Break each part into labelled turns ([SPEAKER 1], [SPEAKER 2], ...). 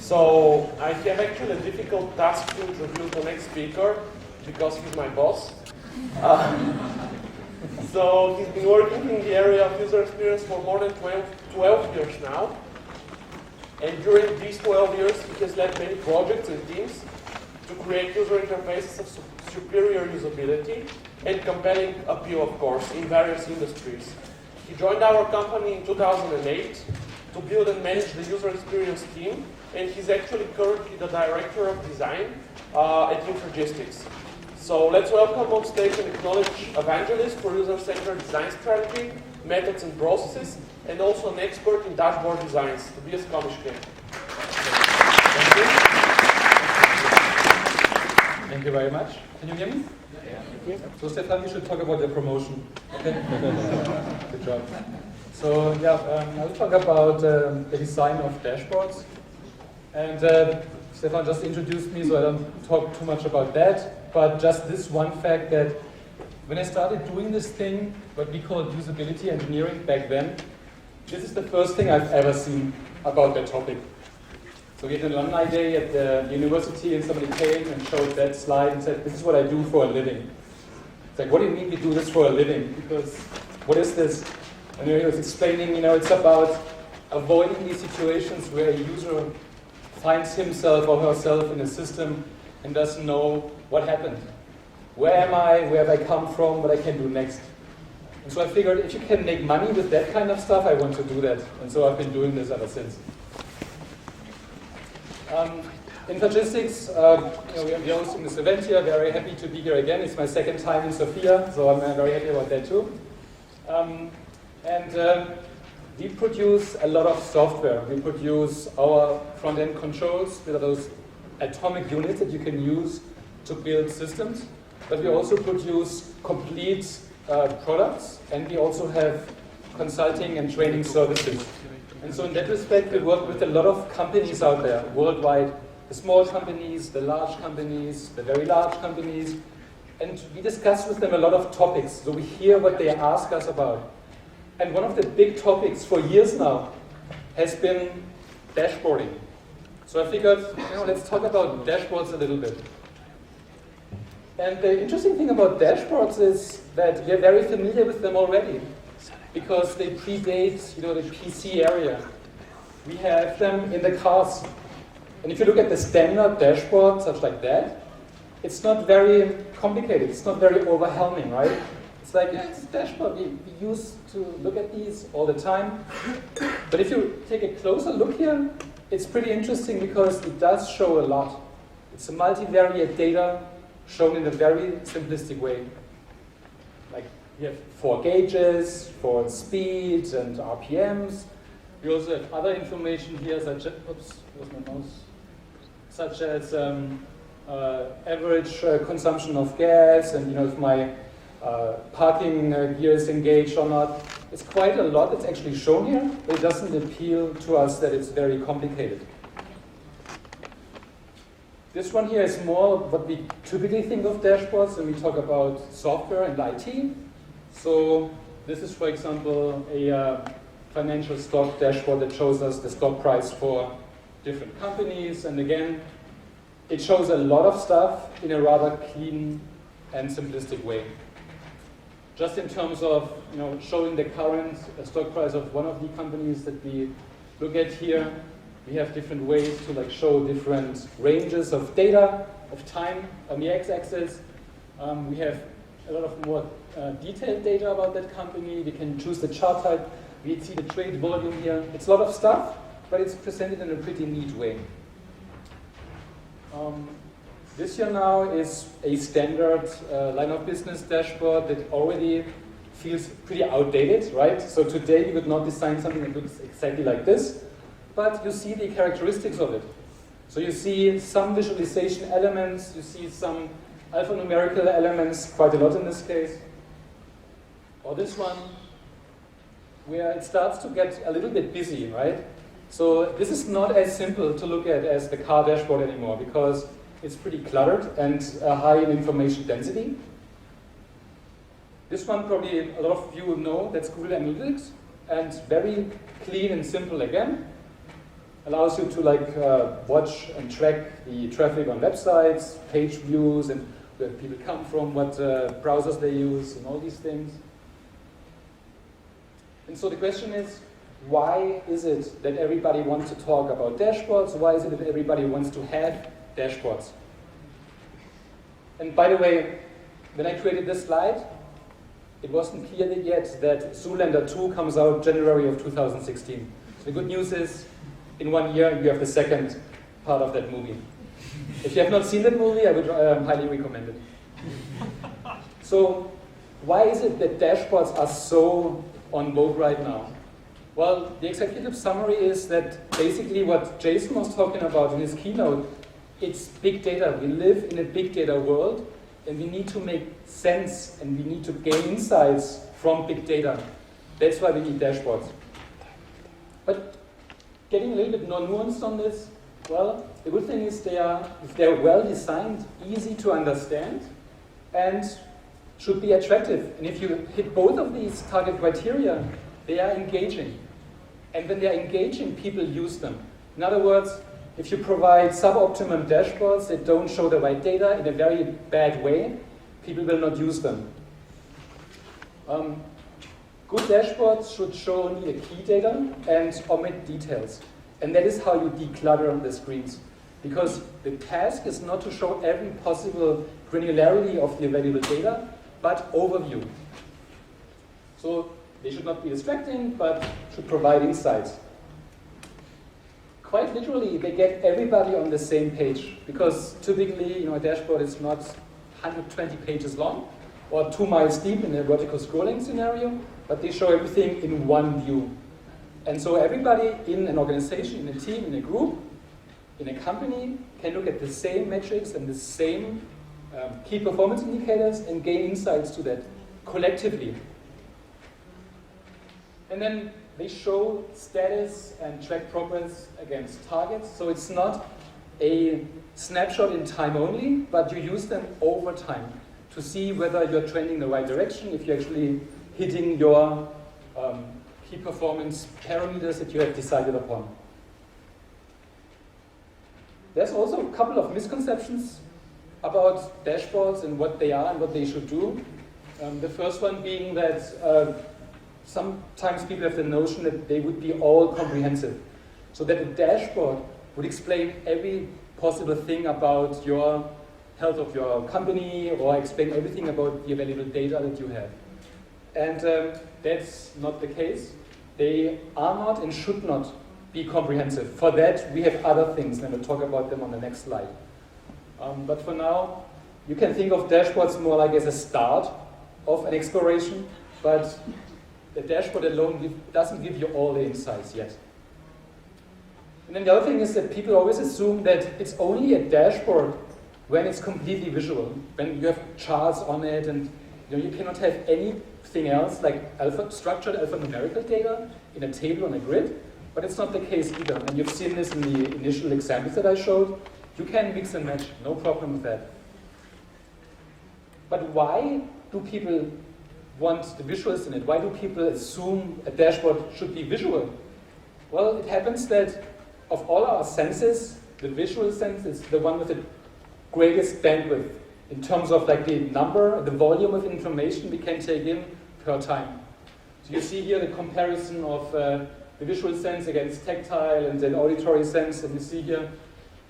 [SPEAKER 1] So I have actually a difficult task to introduce the next speaker because he's my boss. So he's been working in the area of user experience for more than 12 years now. And during these 12 years, he has led many projects and teams to create user interfaces of superior usability and compelling appeal, of course, in various industries. He joined our company in 2008 to build and manage the user experience team, and he's actually currently the director of design at Infragistics. So let's welcome on stage and acknowledge evangelist for user-centered design strategy, methods and processes, and also an expert in dashboard designs, Tobias Komischke.
[SPEAKER 2] Thank you. Thank you very much. Can you hear me? Yeah. So Stefan, you should talk about the promotion. Okay. Good job. So yeah, I'll talk about the design of dashboards. And Stefan just introduced me, so I don't talk too much about that. But just this one fact that when I started doing this thing, what we called usability engineering back then, this is the first thing I've ever seen about that topic. So we had an alumni day at the university and somebody came and showed that slide and said, this is what I do for a living. It's like, what do you mean we do this for a living? Because what is this? And he was explaining, it's about avoiding these situations where a user finds himself or herself in a system and doesn't know what happened. Where am I? Where have I come from? What I can do next? And so I figured if you can make money with that kind of stuff, I want to do that. And so I've been doing this ever since. Infragistics, we are hosting this event here. Very happy to be here again. It's my second time in Sofia, so I'm very happy about that too. We produce a lot of software. We produce our front-end controls with those atomic units that you can use to build systems. But we also produce complete products, and we also have consulting and training services. And so in that respect, we work with a lot of companies out there worldwide. The small companies, the large companies, the very large companies. And we discuss with them a lot of topics. So we hear what they ask us about. And one of the big topics for years now has been dashboarding. So I figured, let's talk about dashboards a little bit. And the interesting thing about dashboards is that we're very familiar with them already, because they predate, the PC area. We have them in the cars. And if you look at the standard dashboard, such like that, it's not very complicated. It's not very overwhelming, right? It's like, it's a dashboard. We used to look at these all the time. But if you take a closer look here, it's pretty interesting because it does show a lot. It's a multivariate data shown in a very simplistic way. Like, we have 4 gauges for speed and RPMs. We also have other information here, such as, where's my mouse? Such as average consumption of gas, and if my parking gear is engaged or not. It's quite a lot that's actually shown here, but it doesn't appeal to us that it's very complicated. This one here is more what we typically think of dashboards when we talk about software and IT. So this is, for example, a financial stock dashboard that shows us the stock price for different companies. And again, it shows a lot of stuff in a rather clean and simplistic way. Just in terms of showing the current stock price of one of the companies that we look at here, we have different ways to show different ranges of data, of time on the x-axis. We have a lot of more detailed data about that company. We can choose the chart type. We see the trade volume here. It's a lot of stuff, but it's presented in a pretty neat way. This here now is a standard line of business dashboard that already feels pretty outdated, right? So today you would not design something that looks exactly like this, but you see the characteristics of it. So you see some visualization elements, you see some alphanumerical elements, quite a lot in this case. Or this one, where it starts to get a little bit busy, right? So this is not as simple to look at as the car dashboard anymore, because it's pretty cluttered and high in information density. This one probably a lot of you know, that's Google Analytics, and very clean and simple again. allows you to watch and track the traffic on websites, page views, and where people come from, what browsers they use, and all these things. And so the question is, why is it that everybody wants to talk about dashboards? Why is it that everybody wants to have dashboards? And by the way, when I created this slide, it wasn't clear yet that Zoolander 2 comes out January of 2016. So the good news is, in 1 year, you have the second part of that movie. If you have not seen that movie, I would highly recommend it. So, why is it that dashboards are so on vogue right now? Well, the executive summary is that basically what Jason was talking about in his keynote, it's big data. We live in a big data world, and we need to make sense, and we need to gain insights from big data. That's why we need dashboards. But getting a little bit more nuanced on this, well, the good thing is they're well designed, easy to understand, and should be attractive. And if you hit both of these target criteria, they are engaging. And when they are engaging, people use them. In other words, if you provide suboptimum dashboards that don't show the right data in a very bad way, people will not use them. Good dashboards should show only the key data and omit details. And that is how you declutter the screens. Because the task is not to show every possible granularity of the available data, but overview. So they should not be distracting, but should provide insights. Quite literally, they get everybody on the same page, because typically, a dashboard is not 120 pages long or 2 miles deep in a vertical scrolling scenario, but they show everything in one view. And so everybody in an organization, in a team, in a group, in a company can look at the same metrics and the same key performance indicators and gain insights to that collectively. And then they show status and track progress against targets. So it's not a snapshot in time only, but you use them over time to see whether you're trending in the right direction, if you're actually hitting your key performance parameters that you have decided upon. There's also a couple of misconceptions about dashboards and what they are and what they should do. The first one being that sometimes people have the notion that they would be all comprehensive. So that a dashboard would explain every possible thing about your health of your company or explain everything about the available data that you have. And that's not the case. They are not and should not be comprehensive. For that, we have other things, and we'll talk about them on the next slide. But for now, you can think of dashboards more like as a start of an exploration, but the dashboard alone doesn't give you all the insights yet. And then the other thing is that people always assume that it's only a dashboard when it's completely visual, when you have charts on it, and you cannot have anything else like structured alphanumerical data in a table on a grid, but it's not the case either. And you've seen this in the initial examples that I showed. You can mix and match, no problem with that. But why do people want the visuals in it? Why do people assume a dashboard should be visual? Well, it happens that of all our senses, the visual sense is the one with the greatest bandwidth in terms of the number, the volume of information we can take in per time. So you see here the comparison of the visual sense against tactile and then auditory sense, and you see here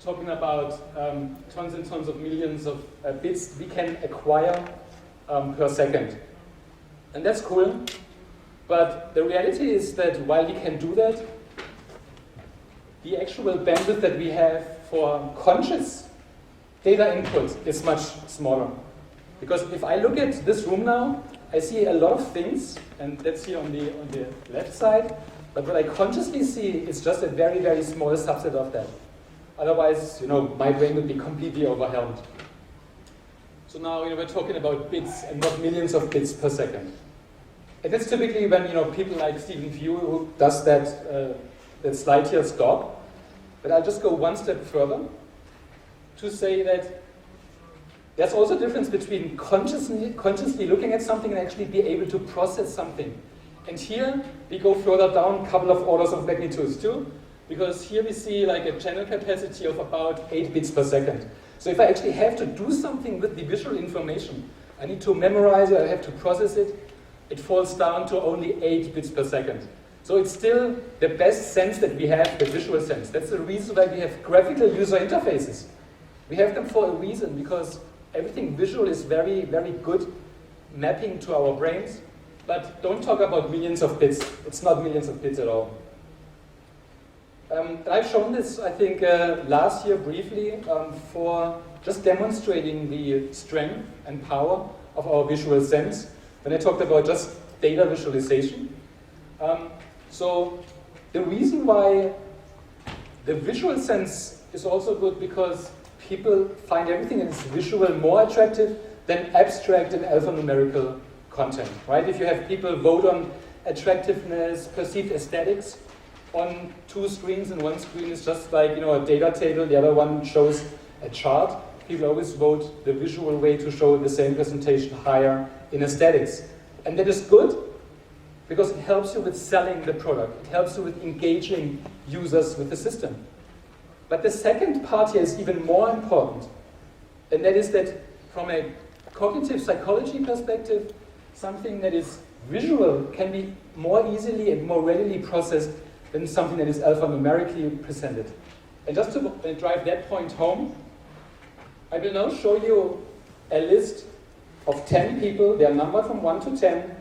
[SPEAKER 2] talking about tons and tons of millions of bits we can acquire per second. And that's cool, but the reality is that while we can do that, the actual bandwidth that we have for conscious data input is much smaller. Because if I look at this room now, I see a lot of things, and that's here on the left side, but what I consciously see is just a very, very small subset of that. Otherwise, my brain would be completely overwhelmed. So now, we're talking about bits and not millions of bits per second. And that's typically when, people like Stephen Few, who does that slide here, stop. But I'll just go one step further to say that there's also a difference between consciously looking at something and actually be able to process something. And here, we go further down, a couple of orders of magnitudes too. because here we see like a channel capacity of about 8 bits per second. So if I actually have to do something with the visual information, I need to memorize it, I have to process it, it falls down to only 8 bits per second. So it's still the best sense that we have, the visual sense. That's the reason why we have graphical user interfaces. We have them for a reason, because everything visual is very, very good mapping to our brains. But don't talk about millions of bits. It's not millions of bits at all. I've shown this, I think, last year briefly for just demonstrating the strength and power of our visual sense when I talked about just data visualization. So the reason why the visual sense is also good, because people find everything that is visual more attractive than abstract and alphanumerical content, right? If you have people vote on attractiveness, perceived aesthetics on 2 screens, and one screen is just like, a data table, the other one shows a chart, people always vote the visual way to show the same presentation higher in aesthetics. And that is good, because it helps you with selling the product. It helps you with engaging users with the system. But the second part here is even more important, and that is that from a cognitive psychology perspective, something that is visual can be more easily and more readily processed than something that is alphanumerically presented. And just to drive that point home, I will now show you a list of 10 people. They are numbered from 1 to 10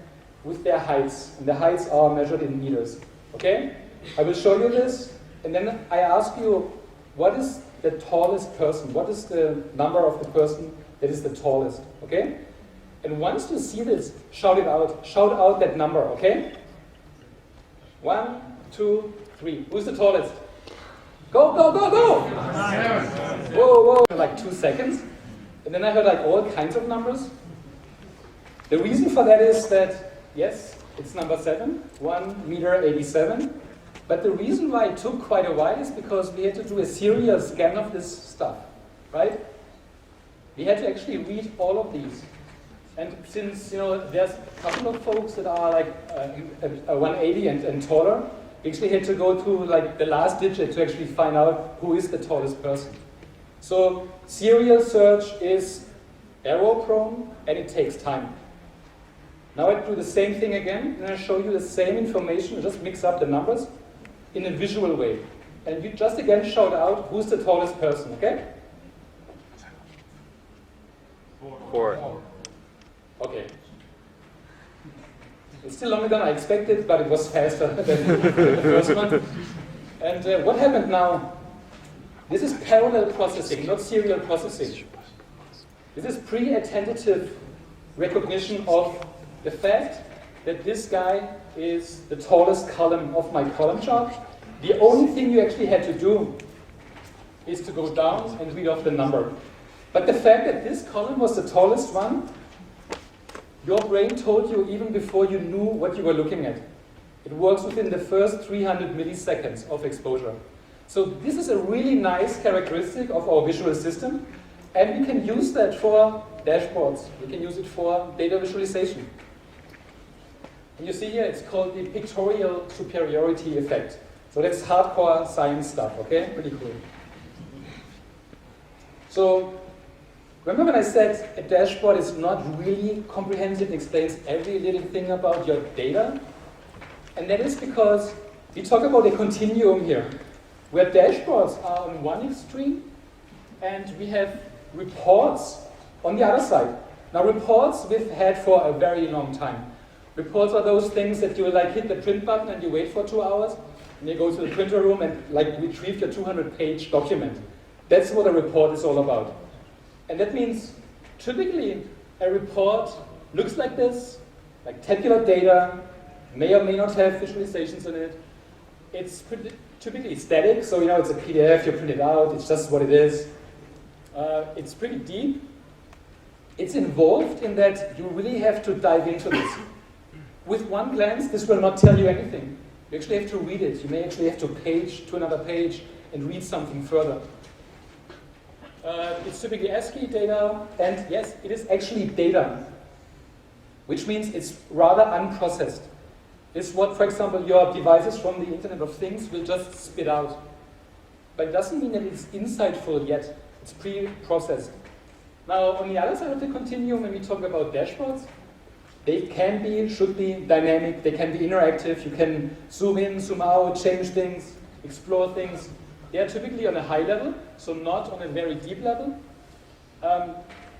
[SPEAKER 2] with their heights. And the heights are measured in meters. Okay? I will show you this, and then I ask you, what is the tallest person? What is the number of the person that is the tallest? Okay? And once you see this, shout it out. Shout out that number, okay? 1, 2, 3. Who's the tallest? Go, go, go, go! Whoa, whoa. Like 2 seconds. And then I heard like all kinds of numbers. The reason for that is that, yes, it's number 7, 1 meter 87. But the reason why it took quite a while is because we had to do a serial scan of this stuff, right? We had to actually read all of these. And since, there's a couple of folks that are like 180 and taller, we actually had to go to like the last digit to actually find out who is the tallest person. So serial search is error prone and it takes time. Now I do the same thing again, and I show you the same information, just mix up the numbers in a visual way. And you just again shout out who's the tallest person, okay?
[SPEAKER 3] 4.
[SPEAKER 2] Okay. It's still longer than I expected, but it was faster than the first one. And what happened now? This is parallel processing, not serial processing. This is pre-attentive recognition of the fact that this guy is the tallest column of my column chart. The only thing you actually had to do is to go down and read off the number. But the fact that this column was the tallest one, your brain told you even before you knew what you were looking at. It works within the first 300 milliseconds of exposure. So this is a really nice characteristic of our visual system, and we can use that for dashboards. We can use it for data visualization. And you see here, it's called the pictorial superiority effect. So that's hardcore science stuff, okay? Pretty cool. So remember when I said a dashboard is not really comprehensive, it explains every little thing about your data? And that is because we talk about a continuum here, where dashboards are on one extreme, and we have reports on the other side. Now reports we've had for a very long time. Reports are those things that you like hit the print button and you wait for 2 hours, and you go to the printer room and like retrieve your 200-page document. That's what a report is all about. And that means typically a report looks like this, like tabular data, may or may not have visualizations in it. It's typically static, so it's a PDF, you print it out, it's just what it is. It's pretty deep. It's involved in that you really have to dive into this. With one glance, this will not tell you anything. You actually have to read it. You may actually have to page to another page and read something further. It's typically ASCII data, and yes, it is actually data, which means it's rather unprocessed. is what, for example, your devices from the Internet of Things will just spit out. But it doesn't mean that it's insightful yet. It's pre-processed. Now, on the other side of the continuum, when we talk about dashboards, they can be, should be dynamic, they can be interactive, you can zoom in, zoom out, change things, explore things. They are typically on a high level, so not on a very deep level.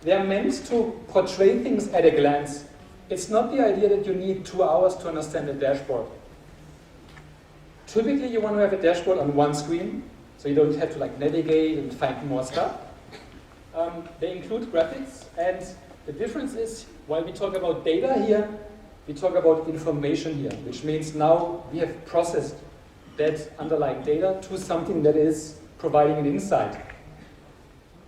[SPEAKER 2] They are meant to portray things at a glance. It's not the idea that you need 2 hours to understand a dashboard. Typically, you want to have a dashboard on one screen, so you don't have to navigate and find more stuff. They include graphics, and the difference is, while we talk about data here, we talk about information here, which means now we have processed that underlying data to something that is providing an insight.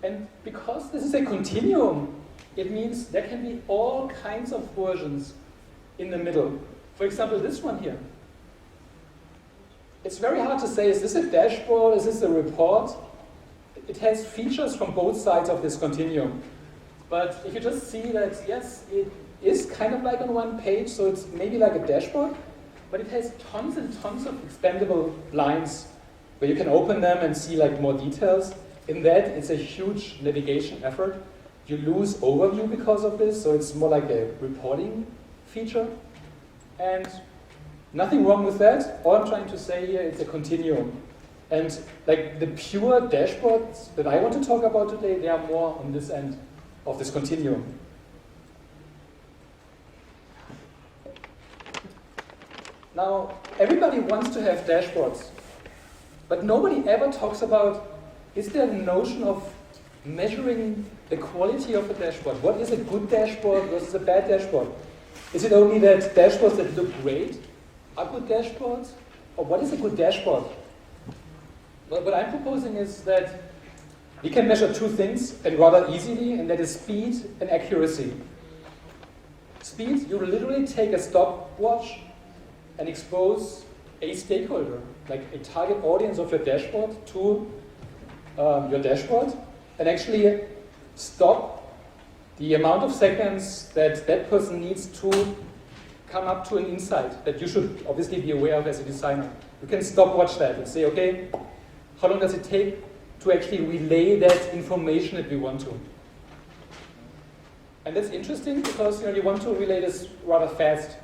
[SPEAKER 2] And because this is a continuum, it means there can be all kinds of versions in the middle. For example, this one here. It's very hard to say, is this a dashboard, is this a report? It has features from both sides of this continuum. But if you just see that, yes, it is kind of like on one page, so it's maybe like a dashboard, but it has tons and tons of expandable lines where you can open them and see more details. In that, it's a huge navigation effort. You lose overview because of this, so it's more like a reporting feature. And nothing wrong with that. All I'm trying to say here, it's a continuum. And the pure dashboards that I want to talk about today, they are more on this end of this continuum. Now, everybody wants to have dashboards, but nobody ever talks about, is there a notion of measuring the quality of a dashboard? What is a good dashboard versus a bad dashboard? Is it only that dashboards that look great are good dashboards? Or what is a good dashboard? Well, what I'm proposing is that we can measure 2 things, and rather easily, and that is speed and accuracy. Speed, you literally take a stopwatch and expose a stakeholder, like a target audience of your dashboard, to your dashboard, and actually stop the amount of seconds that that person needs to come up to an insight that you should obviously be aware of as a designer. You can stopwatch that and say, okay, how long does it take to actually relay that information that we want to? And that's interesting because you want to relay this rather fast.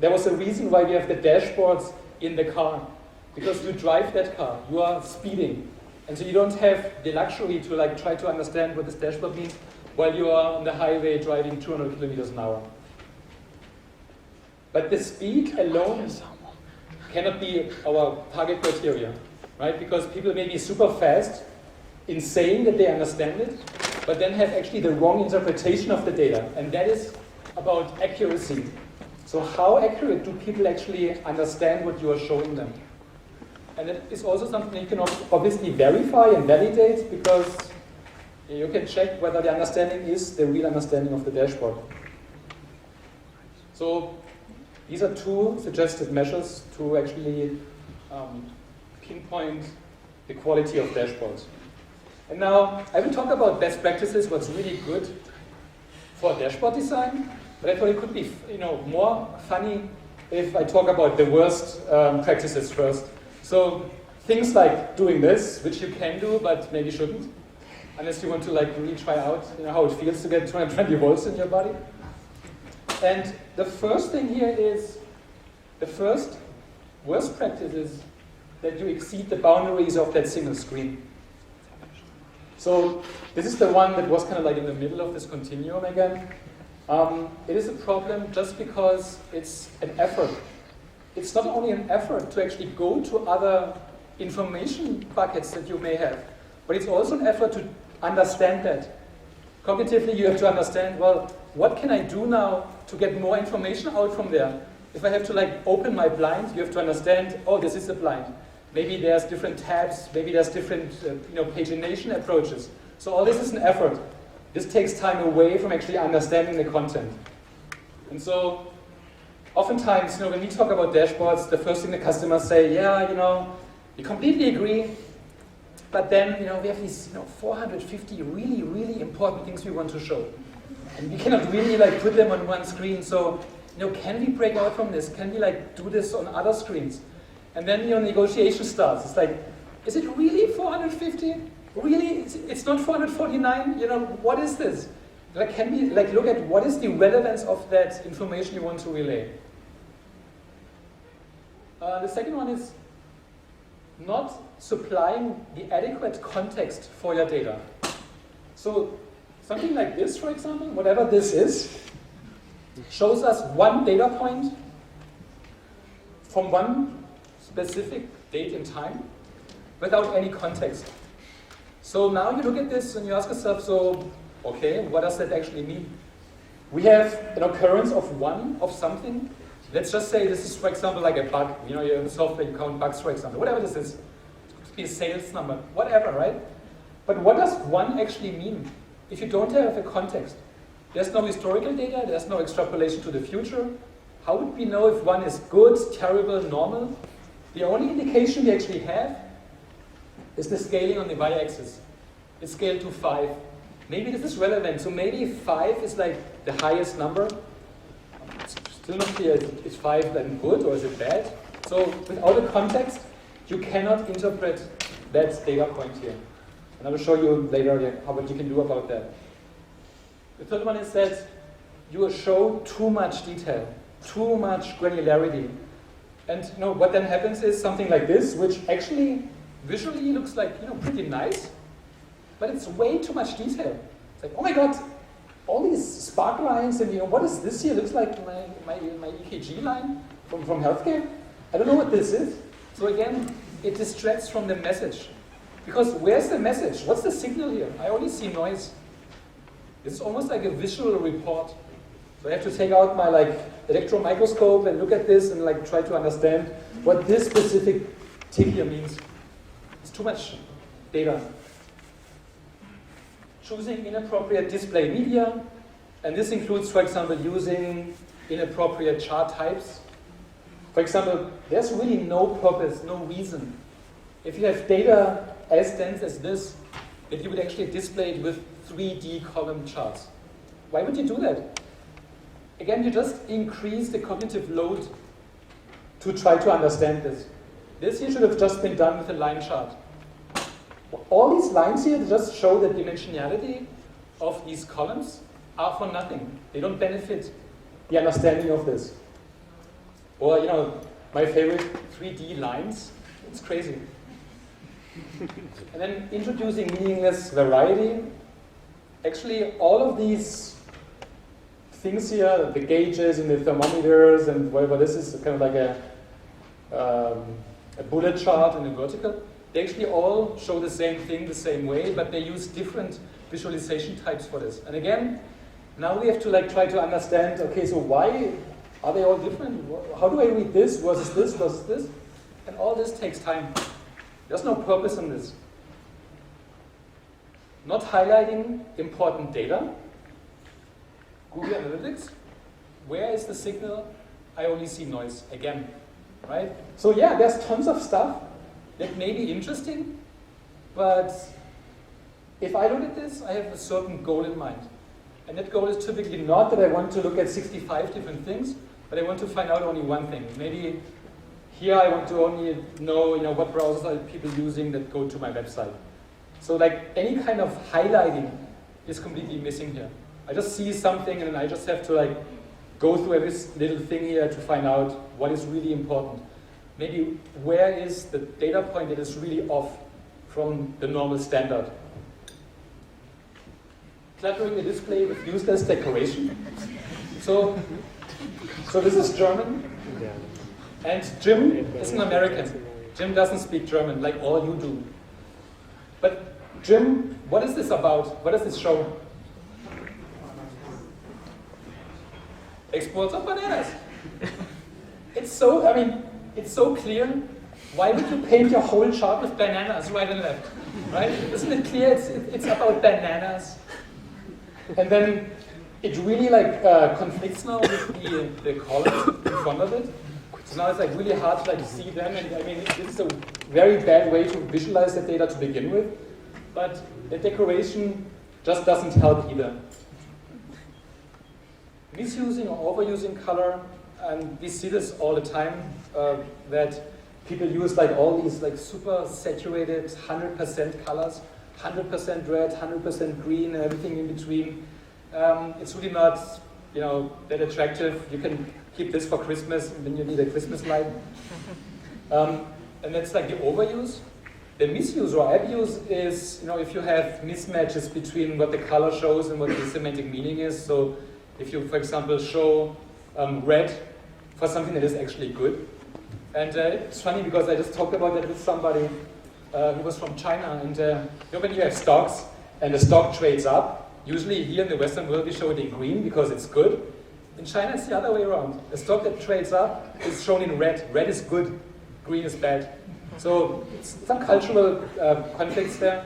[SPEAKER 2] There was a reason why we have the dashboards in the car, because you drive that car, you are speeding, and so you don't have the luxury to try to understand what this dashboard means while you are on the highway driving 200 kilometers an hour. But the speed alone cannot be our target criteria, right? Because people may be super fast in saying that they understand it, but then have actually the wrong interpretation of the data, and that is about accuracy. So how accurate do people actually understand what you are showing them? And it is also something you can obviously verify and validate, because you can check whether the understanding is the real understanding of the dashboard. So these are 2 suggested measures to actually pinpoint the quality of dashboards. And now I will talk about best practices, what's really good for dashboard design. But I thought it could be, more funny if I talk about the worst practices first. So things like doing this, which you can do, but maybe shouldn't, unless you want to really try out how it feels to get 220 volts in your body. And the first thing here is, the first worst practice is that you exceed the boundaries of that single screen. So this is the one that was kind of in the middle of this continuum again. It is a problem just because it's an effort. It's not only an effort to actually go to other information buckets that you may have, but it's also an effort to understand that. Cognitively, you have to understand, well, what can I do now to get more information out from there? If I have to open my blind, you have to understand, oh, this is a blind. Maybe there's different tabs, maybe there's different pagination approaches. So all this is an effort. This takes time away from actually understanding the content. And so oftentimes, when we talk about dashboards, the first thing the customers say, yeah, we completely agree, but then, we have these 450 really, really important things we want to show. And we cannot really put them on one screen, so can we break out from this? Can we like do this on other screens? And then negotiation starts. It's like, is it really 450? Really? It's not 449? What is this? Like, can we like look at what is the relevance of that information you want to relay? The second one is not supplying the adequate context for your data. So something like this, for example, whatever this is, shows us one data point from one specific date and time without any context. So now you look at this and you ask yourself, so, okay, what does that actually mean? We have an occurrence of one of something. Let's just say this is, for example, like a bug. You have a software, you count bugs, for example. Whatever this is. It could be a sales number, whatever, right? But what does one actually mean if you don't have a context? There's no historical data, there's no extrapolation to the future. How would we know if one is good, terrible, normal? The only indication we actually have is the scaling on the y-axis. It's scaled to 5. Maybe this is relevant. So maybe 5 is like the highest number. It's still not clear, is 5 then good or is it bad? So without a context, you cannot interpret that data point here. And I will show you later what you can do about that. The third one is that you show too much detail, too much granularity. And what then happens is something like this, which actually visually looks like pretty nice, but it's way too much detail. It's like, oh my god, all these spark lines, and what is this here? Looks like my EKG line from healthcare. I don't know what this is. So again, it distracts from the message. Because where's the message? What's the signal here? I only see noise. It's almost like a visual report. So I have to take out my electron microscope and look at this and try to understand what this specific tick here means. It's too much data. Choosing inappropriate display media, and this includes, for example, using inappropriate chart types. For example, there's really no purpose, no reason. If you have data as dense as this, that you would actually display it with 3D column charts. Why would you do that? Again, you just increase the cognitive load to try to understand this. This here should have just been done with a line chart. All these lines here just show the dimensionality of these columns are for nothing. They don't benefit the understanding of this. Or, my favorite 3D lines. It's crazy. And then introducing meaningless variety. Actually, all of these things here, the gauges and the thermometers and whatever this is, kind of like a bullet chart and a vertical, they actually all show the same thing the same way, but they use different visualization types for this. And again, now we have to try to understand, okay, so why are they all different? How do I read this versus this versus this? And all this takes time. There's no purpose in this. Not highlighting important data. Google Analytics. Where is the signal? I only see noise again, right? So yeah, there's tons of stuff that may be interesting, but if I look at this, I have a certain goal in mind. And that goal is typically not that I want to look at 65 different things, but I want to find out only one thing. Maybe here I want to only know, what browsers are people using that go to my website. So any kind of highlighting is completely missing here. I just see something and I just have to go through every little thing here to find out what is really important. Maybe where is the data point that is really off from the normal standard. Cluttering the display with useless decoration. So this is German. And Jim is an American. Jim doesn't speak German like all you do. But Jim, what is this about? What does this show? Exports of bananas. It's so clear. Why would you paint your whole chart with bananas right and left? Right? Isn't it clear? It's about bananas. And then it really conflicts now with the columns in front of it. So now it's really hard to see them, and this is a very bad way to visualize the data to begin with, but the decoration just doesn't help either. misusing or overusing color, and we see this all the time, that people use like all these like super saturated 100% colors, 100% red, 100% green, and everything in between. It's really not, that attractive. You can keep this for Christmas when you need a Christmas light. And that's like the overuse. The misuse or abuse is, if you have mismatches between what the color shows and what the semantic meaning is. So if you, for example, show red for something that is actually good. And it's funny because I just talked about that with somebody who was from China. And when you have stocks and the stock trades up, usually here in the Western world we show it in green because it's good. In China it's the other way around. A stock that trades up is shown in red. Red is good, green is bad. So it's some cultural conflicts there,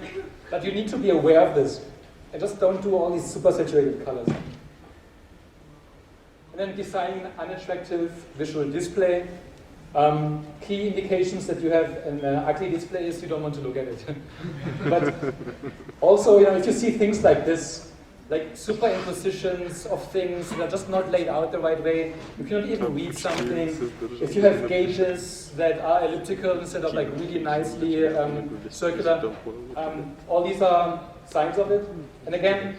[SPEAKER 2] but you need to be aware of this. And just don't do all these super saturated colors. And then design unattractive visual display. Key indications that you have an ugly display is you don't want to look at it. But also, if you see things like this, like superimpositions of things that are just not laid out the right way, you cannot even read something. If you have gauges that are elliptical instead of like really nicely circular, all these are signs of it. And again,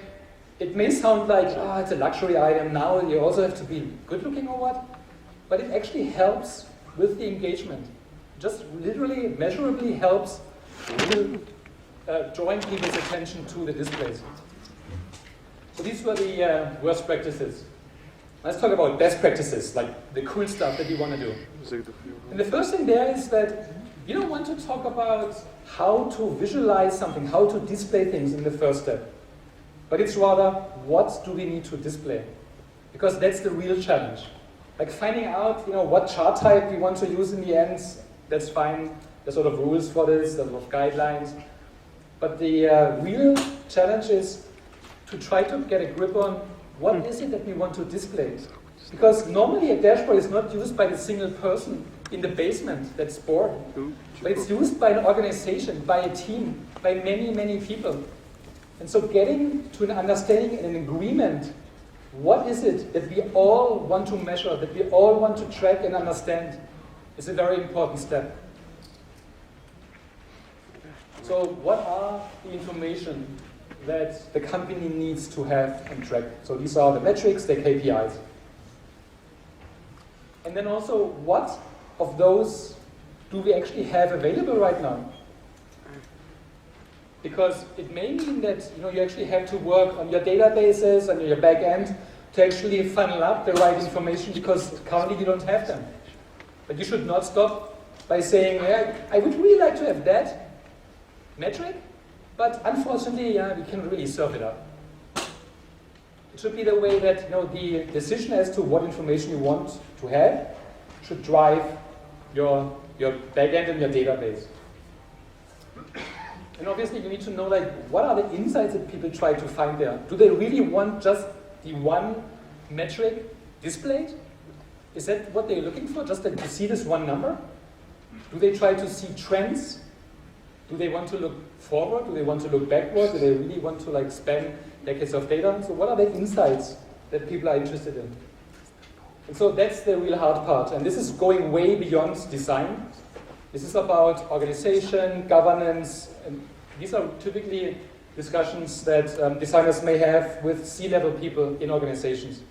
[SPEAKER 2] it may sound like, it's a luxury item, now you also have to be good looking or what, but it actually helps with the engagement. Just literally, measurably helps with drawing people's attention to the displays. So these were the worst practices. Let's talk about best practices, like the cool stuff that you want to do. And the first thing there is that you don't want to talk about how to visualize something, how to display things in the first step. But it's rather, what do we need to display? Because that's the real challenge. Like finding out, what chart type we want to use in the end, that's fine. There's sort of rules for this, there's sort of guidelines. But the real challenge is to try to get a grip on what is it that we want to display. Because normally a dashboard is not used by the single person in the basement that's bored. But it's used by an organization, by a team, by many, many people. And so getting to an understanding and an agreement, what is it that we all want to measure, that we all want to track and understand, is a very important step. So what are the information that the company needs to have and track? So these are the metrics, the KPIs. And then also, what of those do we actually have available right now? Because it may mean that you actually have to work on your databases and your back end to actually funnel up the right information, because currently you don't have them. But you should not stop by saying, I would really like to have that metric, but unfortunately, we can't really serve it up. It should be the way that the decision as to what information you want to have should drive your backend and your database. And obviously, you need to know what are the insights that people try to find there. Do they really want just the one metric displayed? Is that what they're looking for? Just to see this one number? Do they try to see trends? Do they want to look forward? Do they want to look backward? Do they really want to span decades of data? So what are the insights that people are interested in? And so that's the real hard part. And this is going way beyond design. This is about organization, governance, and these are typically discussions that designers may have with C-level people in organizations.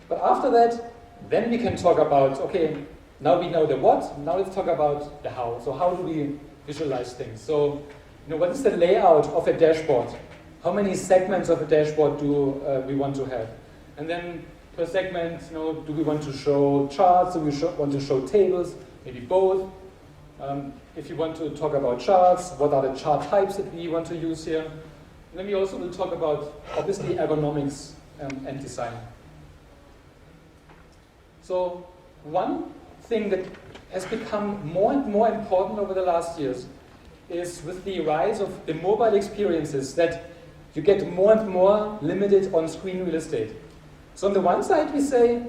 [SPEAKER 2] But after that, then we can talk about, okay, now we know the what, now let's talk about the how. So how do we visualize things? So, what is the layout of a dashboard? How many segments of a dashboard do we want to have? And then per segment, do we want to show charts? Do we want to show tables? Maybe both. If you want to talk about charts, what are the chart types that we want to use here? And then we also will talk about, obviously, ergonomics and design. So one thing that has become more and more important over the last years is with the rise of the mobile experiences that you get more and more limited on-screen real estate. So on the one side we say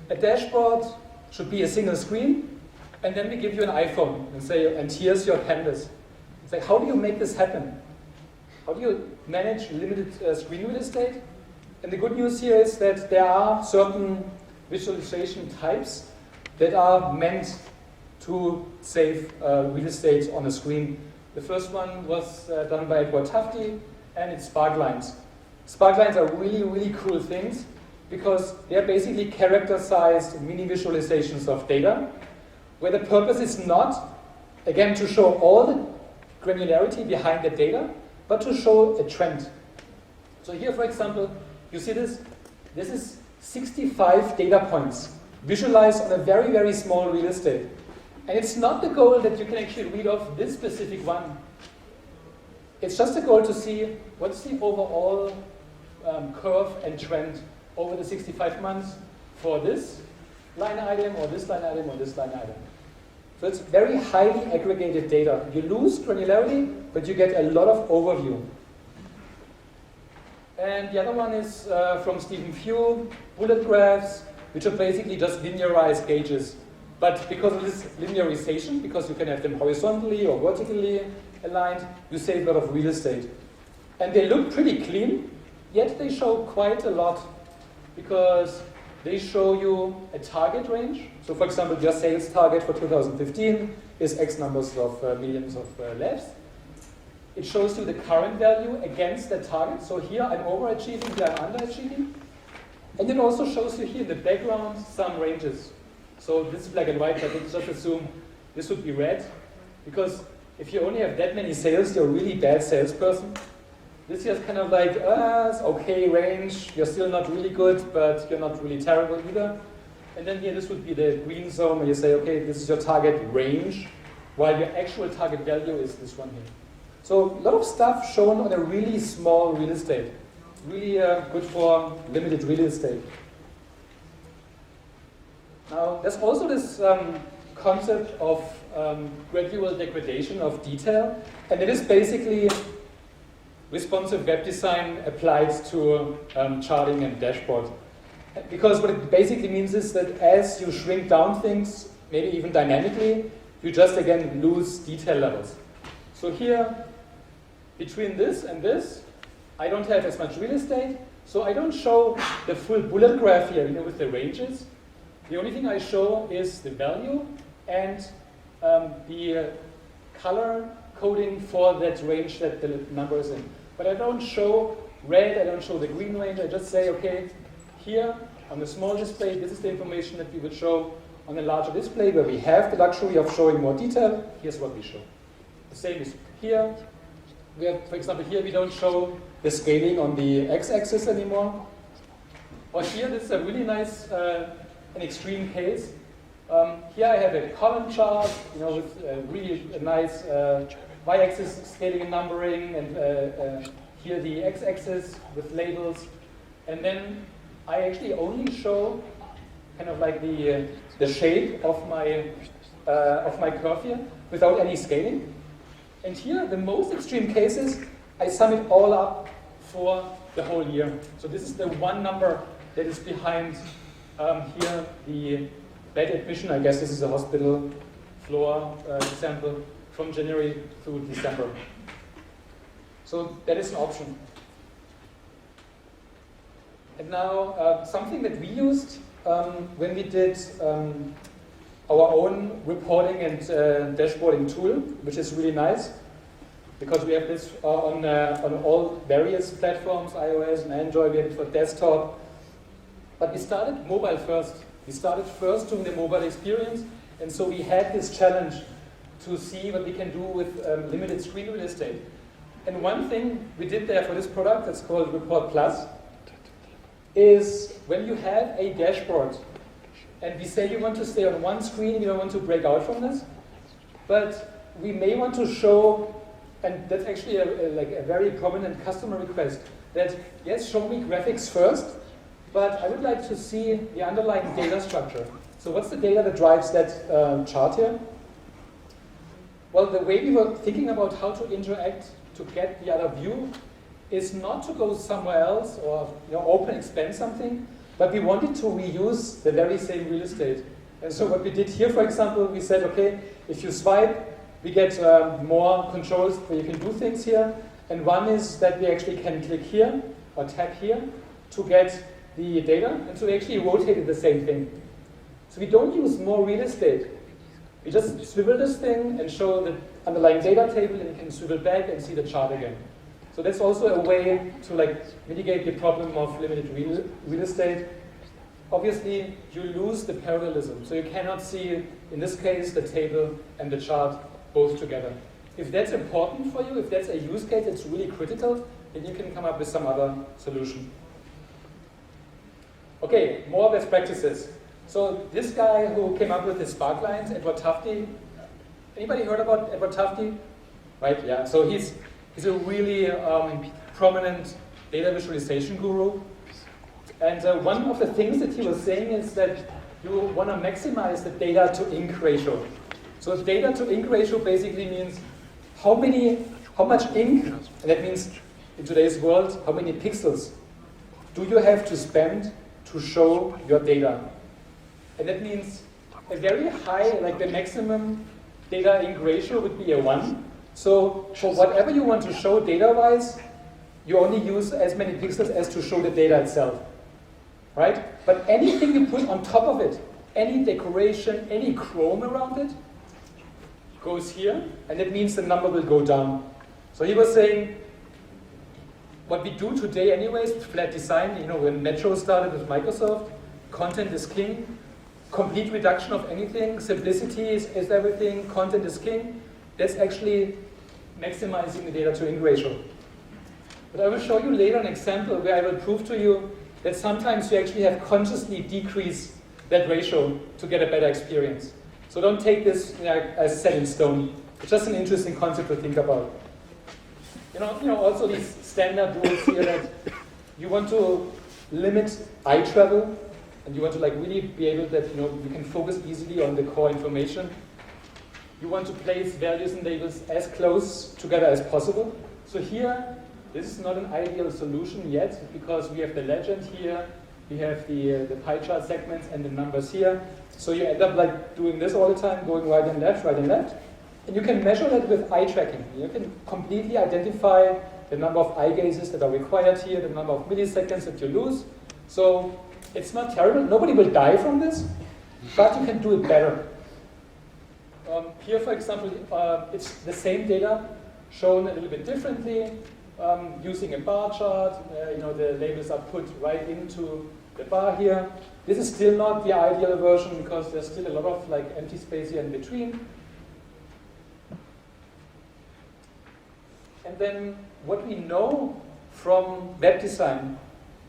[SPEAKER 2] a dashboard should be a single screen, and then we give you an iPhone and say, and here's your canvas. It's like, how do you make this happen? How do you manage limited screen real estate And the good news here is that there are certain visualization types that are meant to save real estate on a screen. The first one was done by Edward Tufte, and it's sparklines. Sparklines are really, really cool things because they're basically character-sized mini visualizations of data, where the purpose is not, again, to show all the granularity behind the data, but to show a trend. So here, for example, you see this? This is 65 data points visualized on a very, very small real estate. And it's not the goal that you can actually read off this specific one. It's just a goal to see what's the overall curve and trend over the 65 months for this line item, or this line item, or this line item. So it's very highly aggregated data. You lose granularity, but you get a lot of overview. And the other one is from Stephen Few, bullet graphs, which are basically just linearized gauges. But because of this linearization, because you can have them horizontally or vertically aligned, you save a lot of real estate. And they look pretty clean, yet they show quite a lot, because they show you a target range. So for example, your sales target for 2015 is X numbers of millions of labs. It shows you the current value against that target. So here I'm overachieving, here I'm underachieving. And it also shows you here in the background some ranges. So this is black and white, but let's just assume this would be red. Because if you only have that many sales, you're a really bad salesperson. This here is kind of like, it's okay range, you're still not really good, but you're not really terrible either. And then here this would be the green zone where you say, okay, this is your target range, while your actual target value is this one here. So a lot of stuff shown on a really small real estate. Really good for limited real estate. Now, there's also this concept of gradual degradation of detail, and it is basically responsive web design applied to charting and dashboard. Because what it basically means is that as you shrink down things, maybe even dynamically, you just again lose detail levels. So here, between this and this, I don't have as much real estate, so I don't show the full bullet graph here, with the ranges. The only thing I show is the value and the color coding for that range that the number is in. But I don't show red, I don't show the green range, I just say, okay, here on the small display, this is the information that we would show on a larger display where we have the luxury of showing more detail. Here's what we show. The same is here. We have, for example, here we don't show the scaling on the x-axis anymore. Or here, this is a really nice, an extreme case. Here I have a column chart, with really a nice y-axis scaling and numbering, and here the x-axis with labels. And then I actually only show kind of like the shape of my curve here without any scaling. And here, the most extreme cases, I sum it all up for the whole year. So this is the one number that is behind here, the bed admission. I guess this is a hospital floor sample from January through December. So that is an option. And now, something that we used when we did our own reporting and dashboarding tool, which is really nice, because we have this on all various platforms, iOS and Android. We have it for desktop. But we started mobile first. We started first doing the mobile experience, and so we had this challenge to see what we can do with limited screen real estate. And one thing we did there for this product, that's called Report Plus, is when you have a dashboard, and we say you want to stay on one screen, you don't want to break out from this, but we may want to show, and that's actually a very prominent customer request, that yes, show me graphics first, but I would like to see the underlying data structure. So what's the data that drives that chart here? Well, the way we were thinking about how to interact to get the other view is not to go somewhere else or open, expand something, but we wanted to reuse the very same real estate. And so what we did here, for example, we said, okay, if you swipe, we get more controls where you can do things here. And one is that we actually can click here or tap here. to get the data, and so we actually rotated the same thing. So we don't use more real estate. We just swivel this thing and show the underlying data table, and you can swivel back and see the chart again. So that's also a way to mitigate the problem of limited real estate. Obviously, you lose the parallelism, so you cannot see, in this case, the table and the chart both together. If that's important for you, if that's a use case that's really critical, then you can come up with some other solution. Okay, more best practices. So this guy who came up with the spark lines, Edward Tufte. Anybody heard about Edward Tufte? Right, yeah. So he's a really prominent data visualization guru. And one of the things that he was saying is that you want to maximize the data to ink ratio. So data to ink ratio basically means how much ink, and that means in today's world, how many pixels do you have to spend to show your data? And that means a very high, the maximum data ink ratio would be a 1. So for whatever you want to show data-wise, you only use as many pixels as to show the data itself, right? But anything you put on top of it, any decoration, any chrome around it, goes here, and that means the number will go down. So he was saying, what we do today anyways, flat design, when Metro started with Microsoft, content is king, complete reduction of anything, simplicity is everything, content is king. That's actually maximizing the data to ink ratio. But I will show you later an example where I will prove to you that sometimes you actually have consciously decrease that ratio to get a better experience. So don't take this as set in stone. It's just an interesting concept to think about. Also these standard rules here that you want to limit eye travel, and you want to really be able that you can focus easily on the core information. You want to place values and labels as close together as possible. So here, this is not an ideal solution yet because we have the legend here, we have the pie chart segments and the numbers here. So you end up doing this all the time, going right and left. And you can measure that with eye tracking. You can completely identify the number of eye gazes that are required here, the number of milliseconds that you lose. So it's not terrible. Nobody will die from this, but you can do it better. Here, for example, it's the same data shown a little bit differently using a bar chart. The labels are put right into the bar here. This is still not the ideal version because there's still a lot of empty space here in between. And then what we know from web design,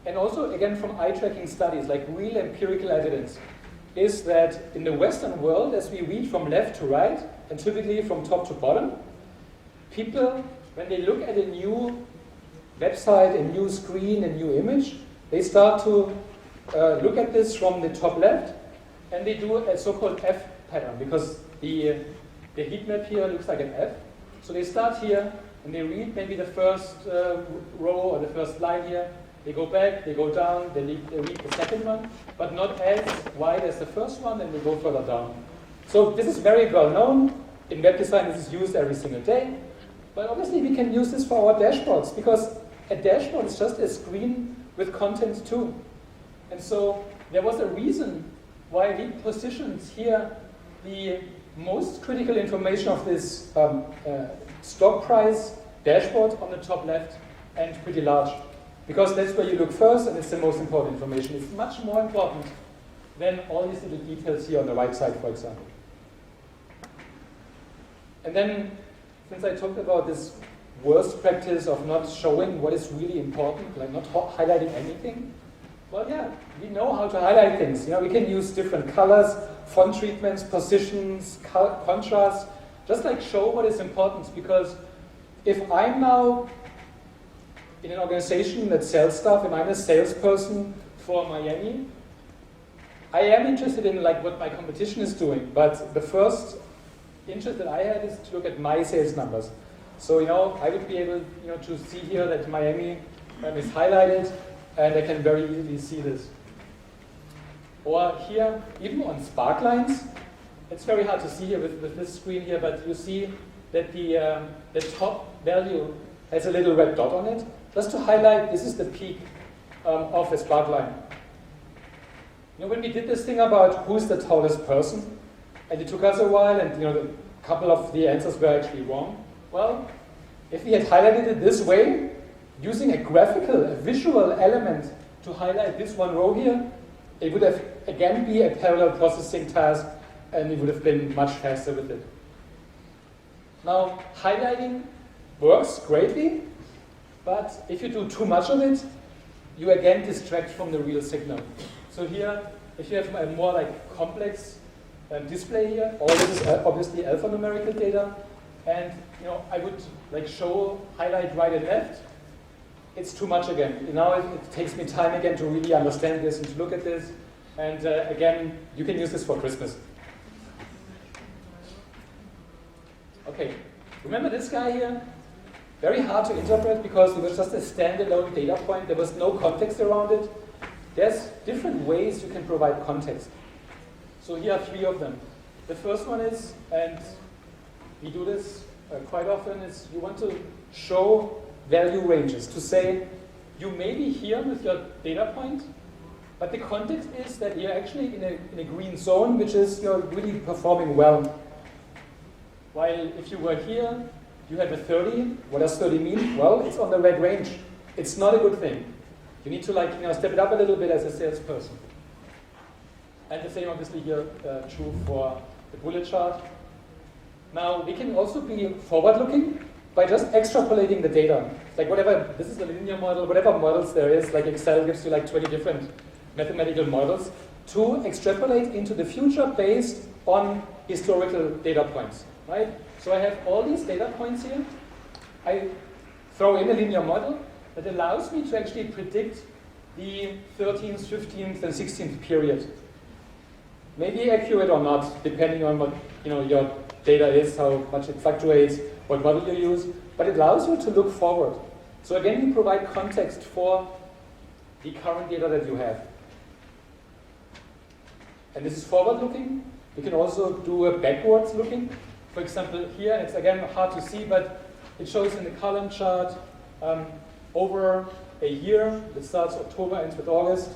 [SPEAKER 2] and also again from eye tracking studies, real empirical evidence, is that in the Western world, as we read from left to right, and typically from top to bottom, people, when they look at a new website, a new screen, a new image, they start to look at this from the top left, and they do a so-called F pattern, because the heat map here looks like an F. So they start here, and they read maybe the first row or the first line here. They go back, they go down, they read the second one, but not as wide as the first one, and they go further down. So this is very well known. In web design, this is used every single day. But obviously, we can use this for our dashboards, because a dashboard is just a screen with content too. And so there was a reason why we positioned here the most critical information of this stock price dashboard on the top left and pretty large. Because that's where you look first, and it's the most important information. It's much more important than all these little details here on the right side, for example. And then, since I talked about this worst practice of not showing what is really important, not highlighting anything, well, yeah, we know how to highlight things. We can use different colors, font treatments, positions, contrast, just show what is important. Because if I'm now in an organization that sells stuff, and I'm a salesperson for Miami, I am interested in what my competition is doing, but the first interest that I had is to look at my sales numbers. So I would be able to see here that Miami is highlighted, and I can very easily see this. Or here, even on spark lines, it's very hard to see here with this screen here, but you see that the top value has a little red dot on it, just to highlight this is the peak. of a sparkline. You know, when we did this thing about who's the tallest person, and it took us a while, and you know, a couple of the answers were actually wrong. Well, if we had highlighted it this way, using a graphical, a visual element to highlight this one row here, it would have again be a parallel processing task, and it would have been much faster with it. Now, highlighting works greatly, but if you do too much of it, you again distract from the real signal. So here, if you have a more like complex display here, all this is obviously alphanumerical data, and you know, I would like highlight right and left. It's too much again. Now it takes me time again to really understand this and to look at this. And again, you can use this for Christmas. Okay, remember this guy here? Very hard to interpret because it was just a standalone data point. There was no context around it. There's different ways you can provide context. So here are 3 of them. The first one is, and we do this quite often, is you want to show value ranges. To say, you may be here with your data point, but the context is that you're actually in a green zone, which is you're really performing well. While if you were here, you have a 30. What does 30 mean? Well, it's on the red range. It's not a good thing. You need to step it up a little bit as a salesperson. And the same obviously here true for the bullet chart. Now we can also be forward-looking by just extrapolating the data. Like whatever, this is a linear model, whatever models there is, like Excel gives you like 20 different mathematical models, to extrapolate into the future based on historical data points. Right? So I have all these data points here. I throw in a linear model that allows me to actually predict the 13th, 15th, and 16th period. Maybe accurate or not, depending on what your data is, how much it fluctuates, what model you use, but it allows you to look forward. So again, you provide context for the current data that you have. And this is forward-looking. You can also do a backwards-looking. For example, here, it's again hard to see, but it shows in the column chart over a year, that starts October, ends with August,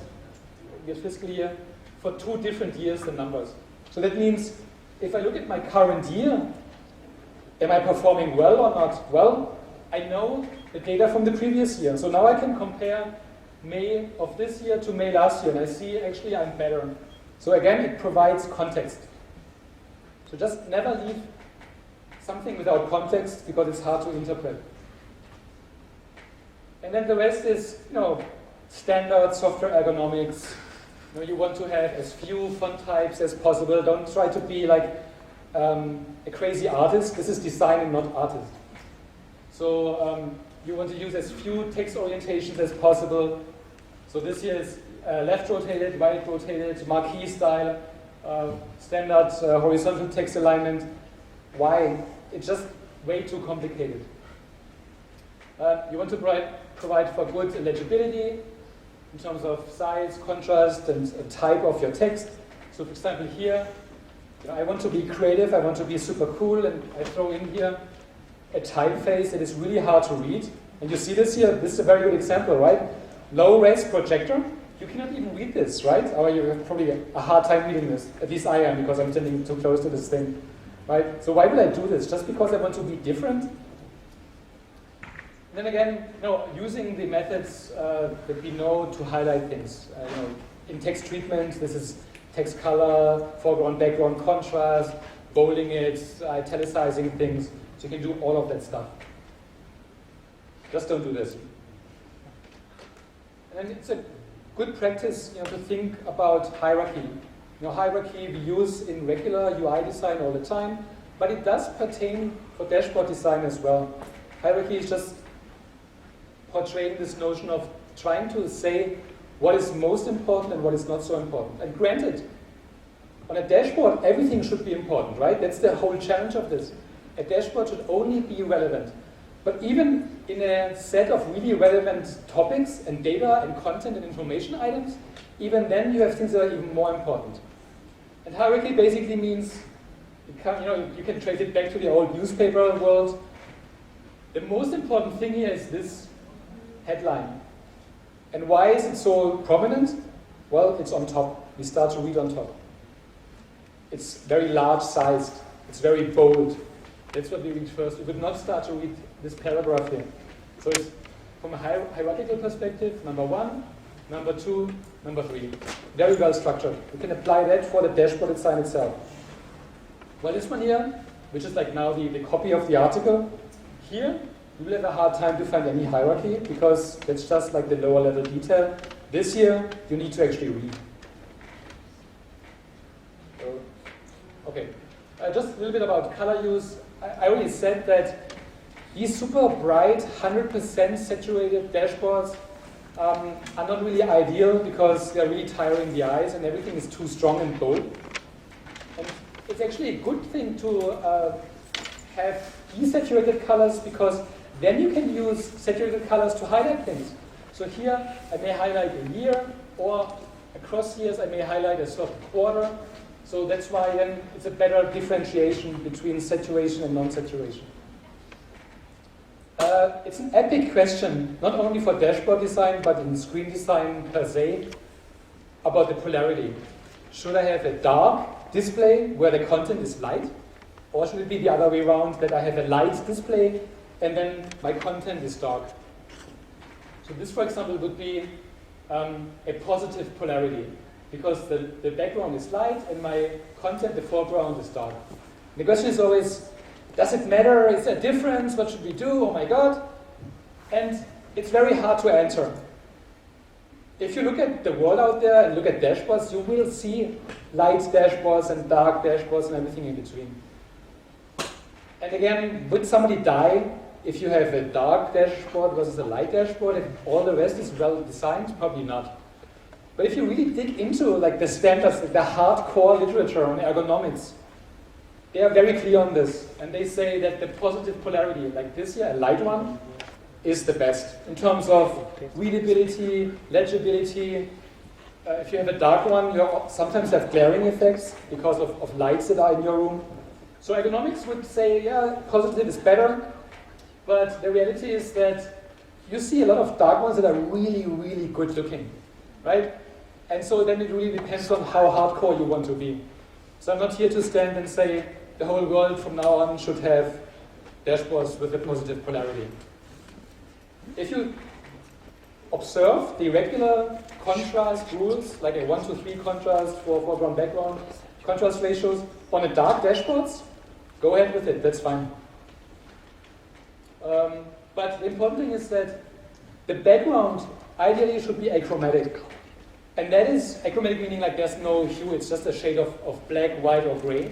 [SPEAKER 2] your fiscal year, for 2 different years, the numbers. So that means, if I look at my current year, am I performing well or not? Well, I know the data from the previous year. So now I can compare May of this year to May last year, and I see actually I'm better. So again, it provides context. So just never leave something without context because it's hard to interpret. And then the rest is, standard software ergonomics. You want to have as few font types as possible. Don't try to be like a crazy artist. This is design and not artist. So you want to use as few text orientations as possible. So this here is left rotated, right rotated, marquee style, standard horizontal text alignment. Why? It's just way too complicated. You want to provide for good legibility in terms of size, contrast, and type of your text. So for example here, I want to be creative, I want to be super cool, and I throw in here a typeface that is really hard to read. And you see this here, this is a very good example, right? Low-res projector, you cannot even read this, right? Or you have probably a hard time reading this. At least I am, because I'm sitting too close to this thing, right? So why would I do this? Just because I want to be different? Then again, using the methods that we know to highlight things. In text treatment, this is text color, foreground, background, contrast, bolding it, italicizing things. So you can do all of that stuff. Just don't do this. And it's a good practice, to think about hierarchy. Hierarchy we use in regular UI design all the time, but it does pertain for dashboard design as well. Hierarchy is just portraying this notion of trying to say what is most important and what is not so important. And granted, on a dashboard, everything should be important, right? That's the whole challenge of this. A dashboard should only be relevant. But even in a set of really relevant topics and data and content and information items, even then you have things that are even more important. And hierarchy basically means, you can trace it back to the old newspaper world. The most important thing here is this headline. And why is it so prominent? Well, it's on top. We start to read on top. It's very large sized. It's very bold. That's what we read first. We would not start to read this paragraph here. So it's from a hierarchical perspective, number 1, number 2, number 3. Very well structured. We can apply that for the dashboard design itself. Well, this one here, which is like now the copy of the article, here you will have a hard time to find any hierarchy because that's just like the lower level detail. This here, you need to actually read. So, okay, just a little bit about color use. I already said that these super bright, 100% saturated dashboards are not really ideal because they're really tiring the eyes and everything is too strong and bold. And it's actually a good thing to have desaturated colors because then you can use saturated colors to highlight things. So here I may highlight a year, or across years I may highlight a certain quarter. So that's why then it's a better differentiation between saturation and non-saturation. It's an epic question, not only for dashboard design, but in screen design per se, about the polarity. Should I have a dark display where the content is light? Or should it be the other way around, that I have a light display and then my content is dark? So this, for example, would be a positive polarity, because the background is light and my content, the foreground, is dark. The question is always, does it matter? Is there a difference? What should we do? Oh my God. And it's very hard to answer. If you look at the world out there and look at dashboards, you will see light dashboards and dark dashboards and everything in between. And again, would somebody die if you have a dark dashboard versus a light dashboard? If all the rest is well designed? Probably not. But if you really dig into like the standards, the hardcore literature on ergonomics, they are very clear on this. And they say that the positive polarity, like this here, a light one, is the best in terms of readability, legibility. If you have a dark one, you sometimes have glaring effects because of lights that are in your room. So ergonomics would say, yeah, positive is better, but the reality is that you see a lot of dark ones that are really, really good looking, right? And so then it really depends on how hardcore you want to be. So I'm not here to stand and say the whole world from now on should have dashboards with a positive polarity. If you observe the regular contrast rules, like a 1:3 contrast for foreground, background, contrast ratios on a dark dashboards, go ahead with it, that's fine. But the important thing is that the background ideally should be achromatic. And that is achromatic meaning like there's no hue, it's just a shade of black, white, or gray.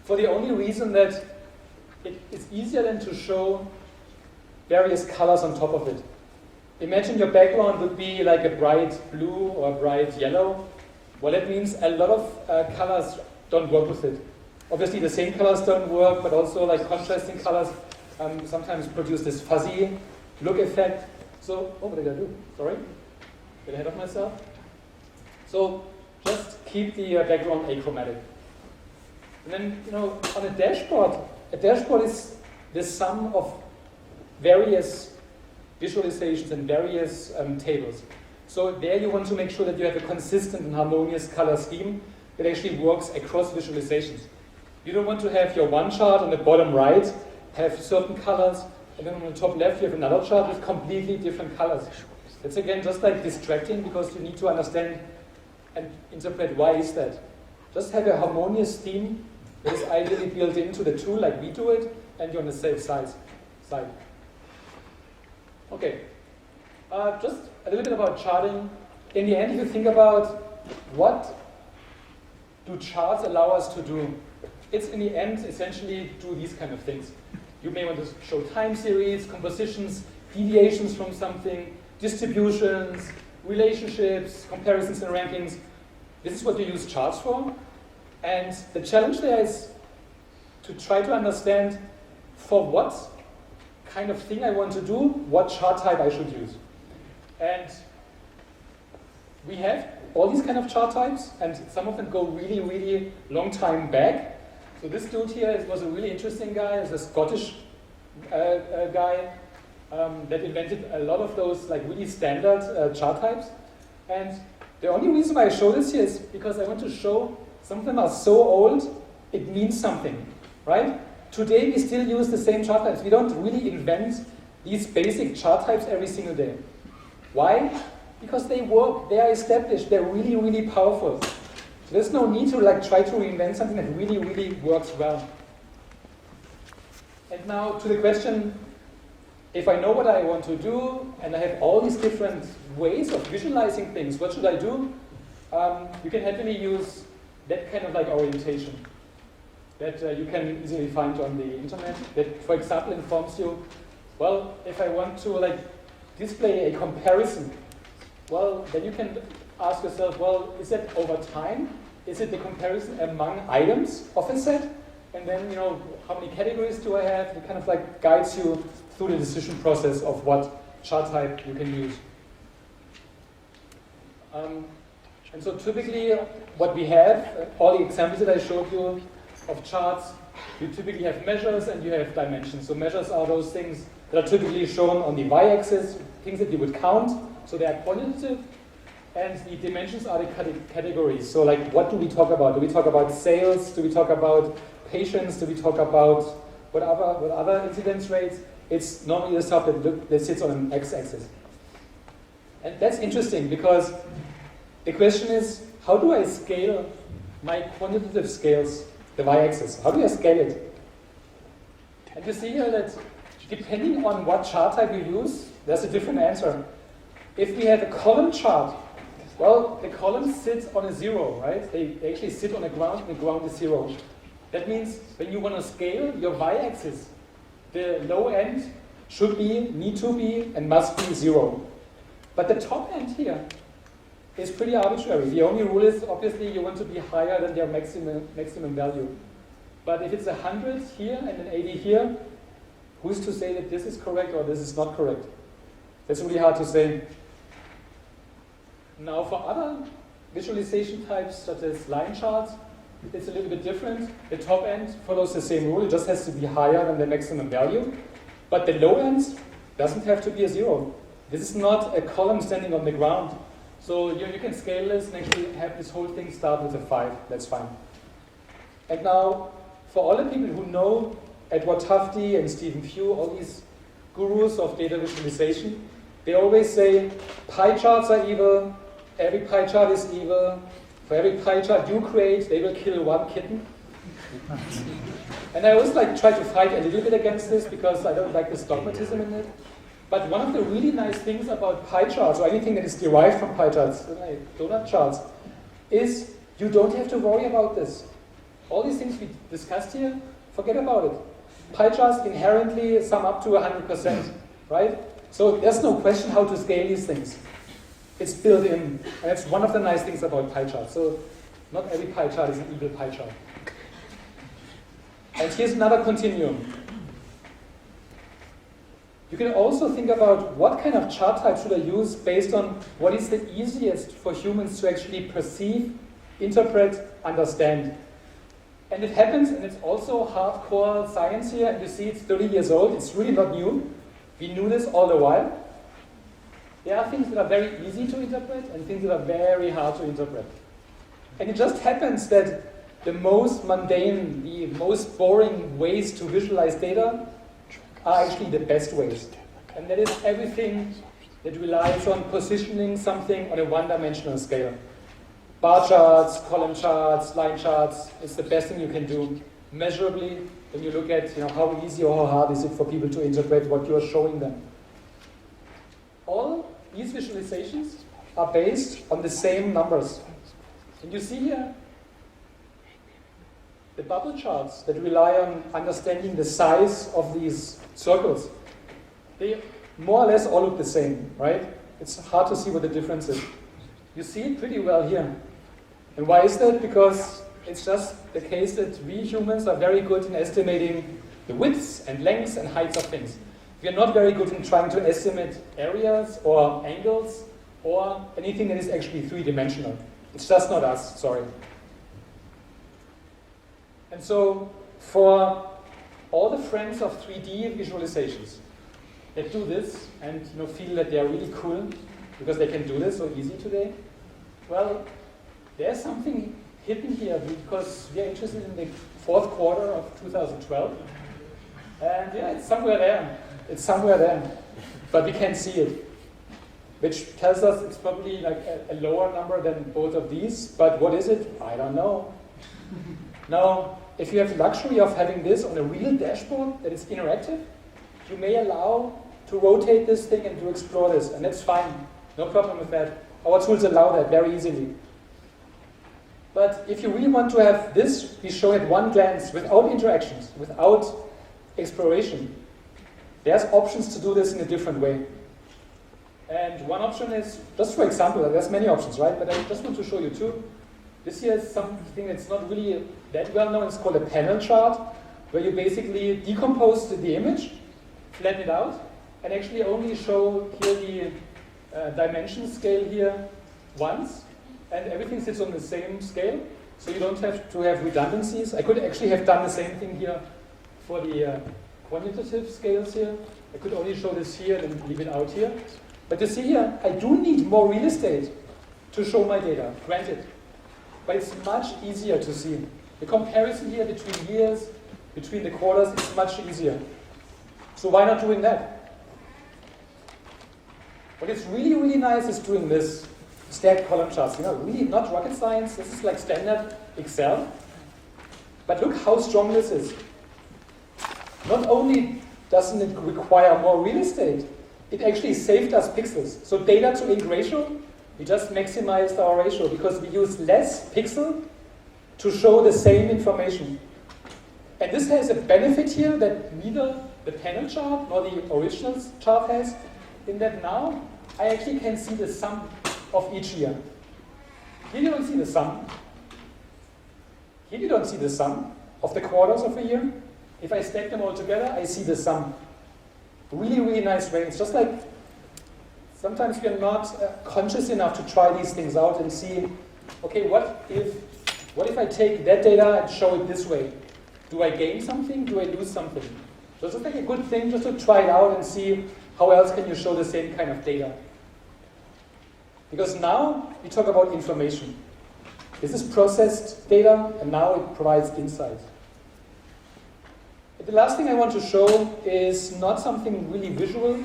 [SPEAKER 2] For the only reason that it's easier than to show various colors on top of it. Imagine your background would be like a bright blue or a bright yellow. Well, that means a lot of colors don't work with it. Obviously, the same colors don't work, but also like contrasting colors sometimes produce this fuzzy look effect. So, what did I do? Sorry, get ahead of myself. So, just keep the background achromatic. And then, on a dashboard is the sum of various visualizations and various tables. So there you want to make sure that you have a consistent and harmonious color scheme that actually works across visualizations. You don't want to have your one chart on the bottom right have certain colors, and then on the top left you have another chart with completely different colors. That's again just like distracting because you need to understand and interpret why is that. Just have a harmonious theme that is ideally built into the tool like we do it, and you're on the safe side. Okay, just a little bit about charting. In the end, if you think about what do charts allow us to do, it's in the end essentially do these kind of things. You may want to show time series, compositions, deviations from something, distributions, relationships, comparisons and rankings. This is what you use charts for. And the challenge there is to try to understand for what kind of thing I want to do, what chart type I should use. And we have all these kind of chart types, and some of them go really, really long time back. So this dude here was a really interesting guy. He's a Scottish guy. that invented a lot of those like really standard chart types. And the only reason why I show this here is because I want to show some of them are so old, it means something, right? Today we still use the same chart types. We don't really invent these basic chart types every single day. Why? Because they work, they are established, they're really, really powerful. So there's no need to like try to reinvent something that really, really works well. And now to the question, if I know what I want to do, and I have all these different ways of visualizing things, what should I do? You can happily use that kind of like orientation that you can easily find on the internet, that, for example, informs you, well, if I want to like display a comparison, well, then you can ask yourself, well, is that over time? Is it the comparison among items of a set? And then, you know, how many categories do I have? It kind of like guides you through the decision process of what chart type you can use. And so typically what we have, all the examples that I showed you of charts, you typically have measures and you have dimensions. So measures are those things that are typically shown on the y-axis, things that you would count, so they are quantitative. And the dimensions are the categories. So like, what do we talk about? Do we talk about sales? Do we talk about patients? Do we talk about what other incidence rates? It's normally the stuff that sits on an x-axis. And that's interesting because the question is, how do I scale my quantitative scales, the y-axis? How do I scale it? And you see here that depending on what chart type you use, there's a different answer. If we have a column chart, well, the columns sit on a zero, right? They actually sit on the ground, and the ground is zero. That means when you want to scale your y-axis, the low end should be, need to be, and must be zero. But the top end here is pretty arbitrary. The only rule is, obviously, you want to be higher than their maximum value. But if it's 100 here and an 80 here, who's to say that this is correct or this is not correct? That's really hard to say. Now for other visualization types, such as line charts, it's a little bit different. The top end follows the same rule. It just has to be higher than the maximum value. But the low end doesn't have to be a zero. This is not a column standing on the ground. So you can scale this and actually have this whole thing start with a 5. That's fine. And now, for all the people who know Edward Tufte and Stephen Few, all these gurus of data visualization, they always say pie charts are evil, every pie chart is evil, for every pie chart you create, they will kill one kitten. And I always like try to fight a little bit against this because I don't like this dogmatism in it. But one of the really nice things about pie charts, or anything that is derived from pie charts, like donut charts, is you don't have to worry about this. All these things we discussed here, forget about it. Pie charts inherently sum up to 100%, right? So there's no question how to scale these things. It's built in, and that's one of the nice things about pie charts. So not every pie chart is an evil pie chart. And here's another continuum. You can also think about what kind of chart type should I use based on what is the easiest for humans to actually perceive, interpret, understand. And it happens, and it's also hardcore science here, and you see it's 30 years old, it's really not new. We knew this all the while. There are things that are very easy to interpret and things that are very hard to interpret. And it just happens that the most mundane, the most boring ways to visualize data are actually the best ways. And that is everything that relies on positioning something on a one-dimensional scale. Bar charts, column charts, line charts, it's the best thing you can do. Measurably, when you look at how easy or how hard is it for people to interpret what you are showing them. All these visualizations are based on the same numbers. And you see here the bubble charts that rely on understanding the size of these circles. They more or less all look the same, right? It's hard to see what the difference is. You see it pretty well here. And why is that? Because it's just the case that we humans are very good in estimating the widths and lengths and heights of things. We are not very good in trying to estimate areas or angles or anything that is actually three-dimensional. It's just not us, sorry. And so for all the friends of 3D visualizations, that do this and feel that they are really cool because they can do this so easy today. Well, there's something hidden here because we are interested in the fourth quarter of 2012. And yeah, it's somewhere there. It's somewhere there. But we can't see it. Which tells us it's probably like a lower number than both of these. But what is it? I don't know. Now, if you have the luxury of having this on a real dashboard that is interactive, you may allow to rotate this thing and to explore this. And that's fine. No problem with that. Our tools allow that very easily. But if you really want to have this be shown at one glance without interactions, without exploration, there's options to do this in a different way. And one option is, just for example, there's many options, right? But I just want to show you two. This here is something that's not really that well known. It's called a Pennant Chart, where you basically decompose the image, flatten it out, and actually only show here the dimension scale here once, and everything sits on the same scale, so you don't have to have redundancies. I could actually have done the same thing here for the quantitative scales here. I could only show this here and leave it out here. But you see here, I do need more real estate to show my data, granted. But it's much easier to see. The comparison here between years, between the quarters, is much easier. So why not doing that? What is really, really nice is doing this stacked column charts. Really not rocket science. This is like standard Excel. But look how strong this is. Not only doesn't it require more real estate, it actually saved us pixels. So data to ink ratio, we just maximized our ratio because we use less pixel to show the same information. And this has a benefit here that neither the Pennant chart nor the original chart has, in that now I actually can see the sum of each year. Here you don't see the sum. Here you don't see the sum of the quarters of a year. If I stack them all together, I see the sum. Really, really nice way. It's just like sometimes we are not conscious enough to try these things out and see, okay, what if I take that data and show it this way? Do I gain something? Do I lose something? So it's just like a good thing just to try it out and see how else can you show the same kind of data. Because now we talk about information. This is processed data, and now it provides insight. The last thing I want to show is not something really visual,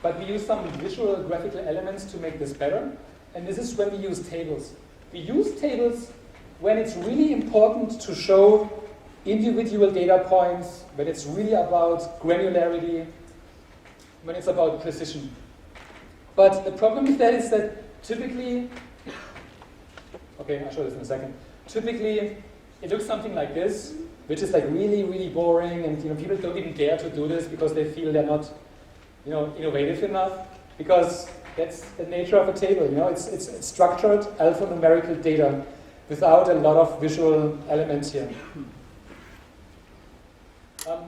[SPEAKER 2] but we use some visual graphical elements to make this better. And this is when we use tables. We use tables when it's really important to show individual data points, when it's really about granularity, when it's about precision. But the problem with that is that typically, okay, I'll show this in a second. Typically, it looks something like this, which is like really, really boring, and people don't even dare to do this because they feel they're not, innovative enough. Because that's the nature of a table. It's structured alphanumerical data without a lot of visual elements here.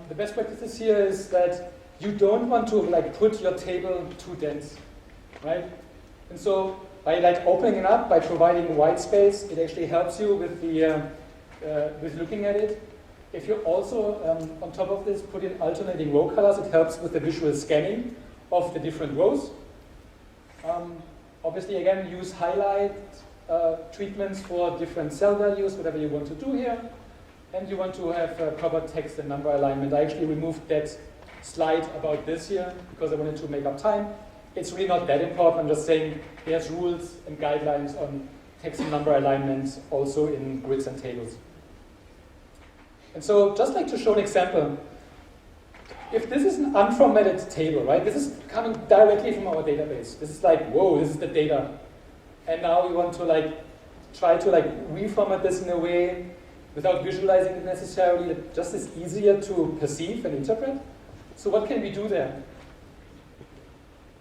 [SPEAKER 2] The best practices here is that you don't want to put your table too dense, right? And so by opening it up, by providing white space, it actually helps you with with looking at it. If you also, on top of this, put in alternating row colors, it helps with the visual scanning of the different rows. Obviously, again, use highlight treatments for different cell values, whatever you want to do here. And you want to have proper text and number alignment. I actually removed that slide about this here because I wanted to make up time. It's really not that important. I'm just saying there's rules and guidelines on text and number alignment also in grids and tables. And so just like to show an example, if this is an unformatted table, right, this is coming directly from our database. This is like, whoa, this is the data. And now we want to try to reformat this in a way without visualizing it necessarily, that just is easier to perceive and interpret. So what can we do there?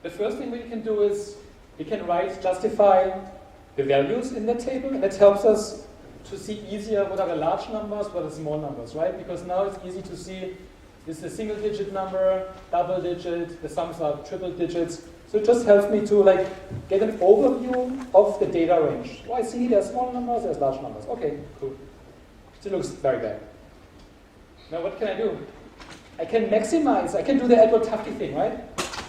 [SPEAKER 2] The first thing we can do is we can justify the values in the table, and that helps us to see easier what are the large numbers, what are the small numbers, right? Because now it's easy to see this is a single digit number, double digit, the sums are triple digits. So it just helps me to get an overview of the data range. Oh, I see there's small numbers, there's large numbers. Okay, cool. Still looks very bad. Now what can I do? I can maximize, I can do the Edward Tufte thing, right?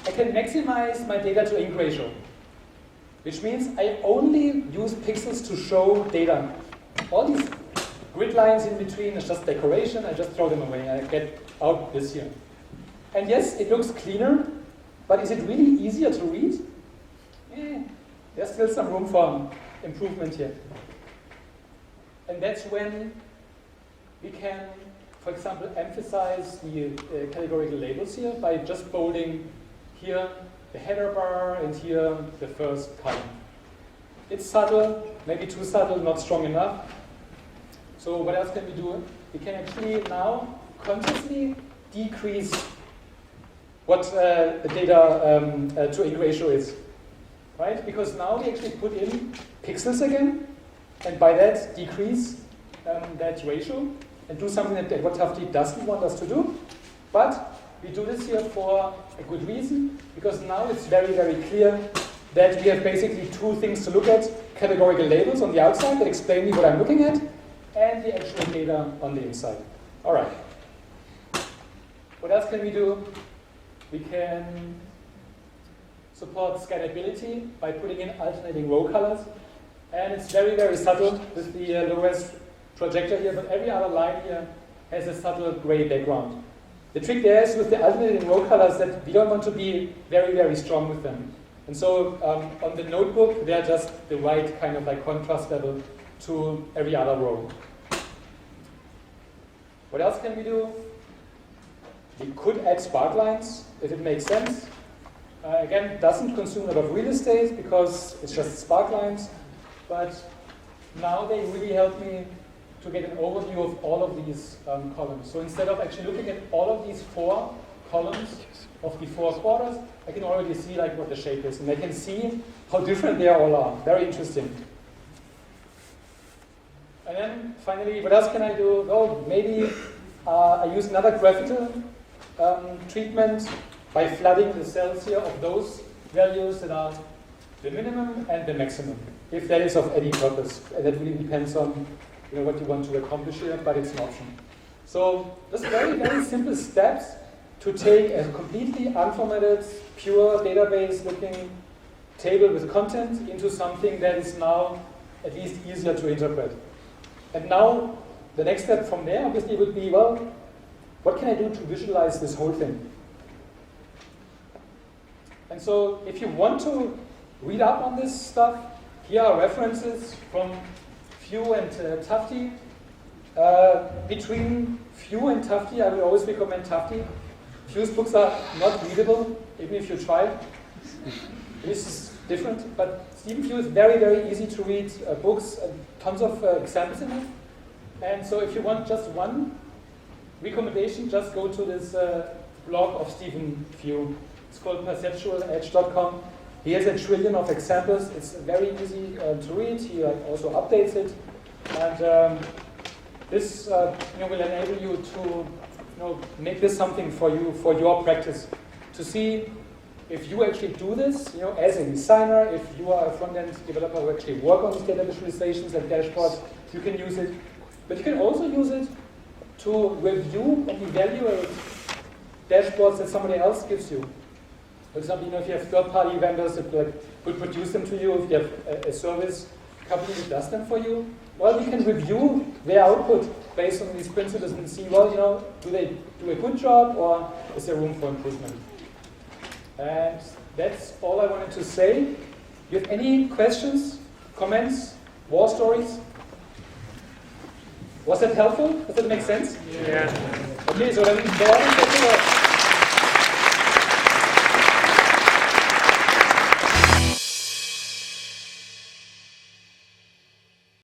[SPEAKER 2] I can maximize my data to ink ratio, which means I only use pixels to show data. All these grid lines in between is just decoration, I just throw them away, I get out this here. And yes, it looks cleaner, but is it really easier to read? There's still some room for improvement here. And that's when we can, for example, emphasize the categorical labels here by just bolding here the header bar and here the first column. It's subtle, maybe too subtle, not strong enough. So what else can we do? We can actually now consciously decrease what the data to ink ratio is, right? Because now we actually put in pixels again, and by that decrease that ratio and do something that Edward Tufte doesn't want us to do. But we do this here for a good reason, because now it's very, very clear that we have basically two things to look at: categorical labels on the outside that explain me what I'm looking at, and the actual data on the inside. All right. What else can we do? We can support scannability by putting in alternating row colors. And it's very, very subtle with the low-res projector here, but every other line here has a subtle gray background. The trick there is with the alternating row colors that we don't want to be very, very strong with them. And so on the notebook, they're just the right kind of like contrast level to every other row. What else can we do? We could add spark lines if it makes sense. Again, it doesn't consume a lot of real estate because it's just spark lines. But now they really help me to get an overview of all of these columns. So instead of actually looking at all of these 4 columns of the 4 quarters, I can already see like what the shape is. And I can see how different they all are. Very interesting. And then finally, what else can I do? Oh, maybe I use another graphical treatment by flooding the cells here of those values that are the minimum and the maximum, if that is of any purpose. And that really depends on what you want to accomplish here, but it's an option. So just very, very simple steps to take a completely unformatted, pure database-looking table with content into something that is now at least easier to interpret. And now the next step from there obviously would be, well, what can I do to visualize this whole thing? And so if you want to read up on this stuff, here are references from Few and Tufte. Between Few and Tufte, I would always recommend Tufte. Few's books are not readable, even if you try. This is different, but Stephen Few is very, very easy to read books, tons of examples in it. And so if you want just one recommendation, just go to this blog of Stephen Few. It's called perceptualedge.com. He has a trillion of examples. It's very easy to read. He also updates it. And this will enable you to make this something for you, for your practice. To see if you actually do this, as a designer, if you are a front-end developer who actually work on these data visualizations and dashboards, you can use it. But you can also use it to review and evaluate dashboards that somebody else gives you. For example, if you have third-party vendors that would produce them to you, if you have a service company that does them for you, well, you can review their output based on these principles and see, well, do they do a good job or is there room for improvement? And that's all I wanted to say. You have any questions, comments, war stories? Was that helpful? Does that make sense?
[SPEAKER 3] Yeah.
[SPEAKER 2] Okay, so then go on and take it off.